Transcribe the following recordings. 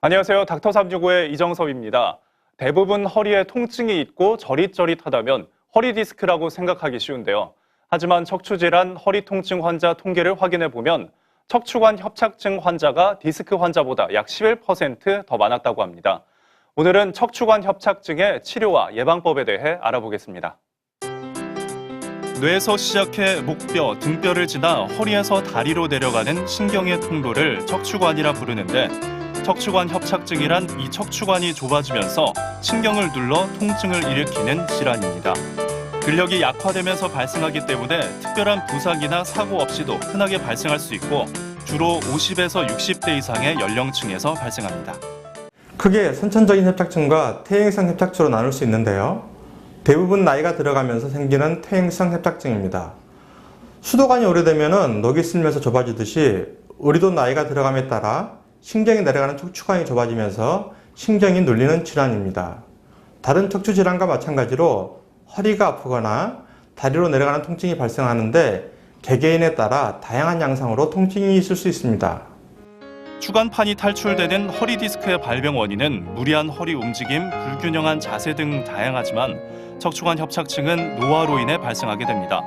안녕하세요. 닥터365의 이정섭입니다. 대부분 허리에 통증이 있고 저릿저릿하다면 허리 디스크라고 생각하기 쉬운데요. 하지만 척추질환 허리 통증 환자 통계를 확인해 보면 척추관 협착증 환자가 디스크 환자보다 약 11% 더 많았다고 합니다. 오늘은 척추관 협착증의 치료와 예방법에 대해 알아보겠습니다. 뇌에서 시작해 목뼈, 등뼈를 지나 허리에서 다리로 내려가는 신경의 통로를 척추관이라 부르는데 척추관 협착증이란 이 척추관이 좁아지면서 신경을 눌러 통증을 일으키는 질환입니다. 근력이 약화되면서 발생하기 때문에 특별한 부상이나 사고 없이도 흔하게 발생할 수 있고 주로 50에서 60대 이상의 연령층에서 발생합니다. 크게 선천적인 협착증과 퇴행성 협착증으로 나눌 수 있는데요. 대부분 나이가 들어가면서 생기는 퇴행성 협착증입니다. 수도관이 오래되면 녹이 슬면서 좁아지듯이 우리도 나이가 들어감에 따라 신경이 내려가는 척추관이 좁아지면서 신경이 눌리는 질환입니다. 다른 척추 질환과 마찬가지로 허리가 아프거나 다리로 내려가는 통증이 발생하는데 개개인에 따라 다양한 양상으로 통증이 있을 수 있습니다. 추간판이 탈출되는 허리 디스크의 발병 원인은 무리한 허리 움직임, 불균형한 자세 등 다양하지만 척추관 협착증은 노화로 인해 발생하게 됩니다.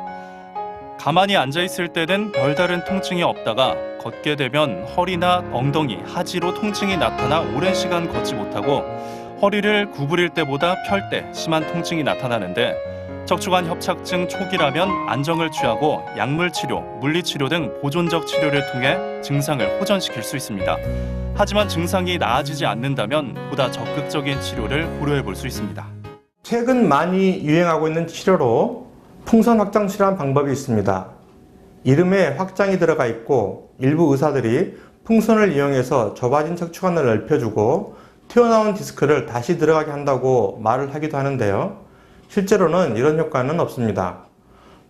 가만히 앉아있을 때는 별다른 통증이 없다가 걷게 되면 허리나 엉덩이, 하지로 통증이 나타나 오랜 시간 걷지 못하고 허리를 구부릴 때보다 펼 때 심한 통증이 나타나는데 척추관 협착증 초기라면 안정을 취하고 약물치료, 물리치료 등 보존적 치료를 통해 증상을 호전시킬 수 있습니다. 하지만 증상이 나아지지 않는다면 보다 적극적인 치료를 고려해 볼 수 있습니다. 최근 많이 유행하고 있는 치료로 풍선 확장술이라는 방법이 있습니다. 이름에 확장이 들어가 있고 일부 의사들이 풍선을 이용해서 좁아진 척추관을 넓혀주고 튀어나온 디스크를 다시 들어가게 한다고 말을 하기도 하는데요. 실제로는 이런 효과는 없습니다.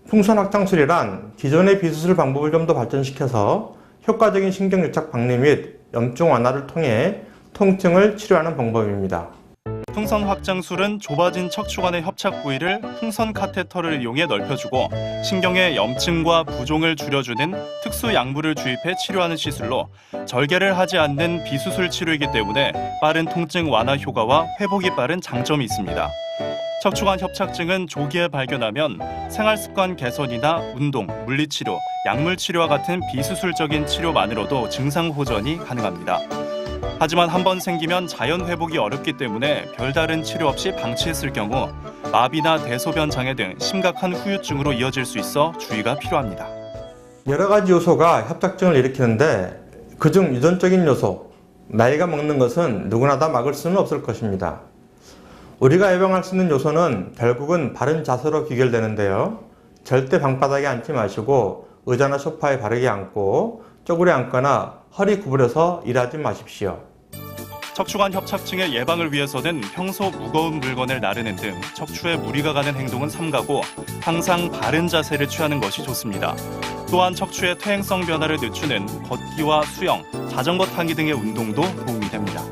풍선 확장술이란 기존의 비수술 방법을 좀 더 발전시켜서 효과적인 신경유착 박리 및 염증 완화를 통해 통증을 치료하는 방법입니다. 풍선 확장술은 좁아진 척추관의 협착 부위를 풍선 카테터를 이용해 넓혀주고 신경의 염증과 부종을 줄여주는 특수 약물을 주입해 치료하는 시술로 절개를 하지 않는 비수술 치료이기 때문에 빠른 통증 완화 효과와 회복이 빠른 장점이 있습니다. 척추관 협착증은 조기에 발견하면 생활습관 개선이나 운동, 물리치료, 약물치료와 같은 비수술적인 치료만으로도 증상 호전이 가능합니다. 하지만 한번 생기면 자연 회복이 어렵기 때문에 별다른 치료 없이 방치했을 경우 마비나 대소변 장애 등 심각한 후유증으로 이어질 수 있어 주의가 필요합니다. 여러 가지 요소가 협착증을 일으키는데 그중 유전적인 요소, 나이가 먹는 것은 누구나 다 막을 수는 없을 것입니다. 우리가 예방할 수 있는 요소는 결국은 바른 자세로 귀결되는데요. 절대 방바닥에 앉지 마시고 의자나 소파에 바르게 앉고 쪼그려 앉거나 허리 구부려서 일하지 마십시오. 척추관 협착증의 예방을 위해서는 평소 무거운 물건을 나르는 등 척추에 무리가 가는 행동은 삼가고 항상 바른 자세를 취하는 것이 좋습니다. 또한 척추의 퇴행성 변화를 늦추는 걷기와 수영, 자전거 타기 등의 운동도 도움이 됩니다.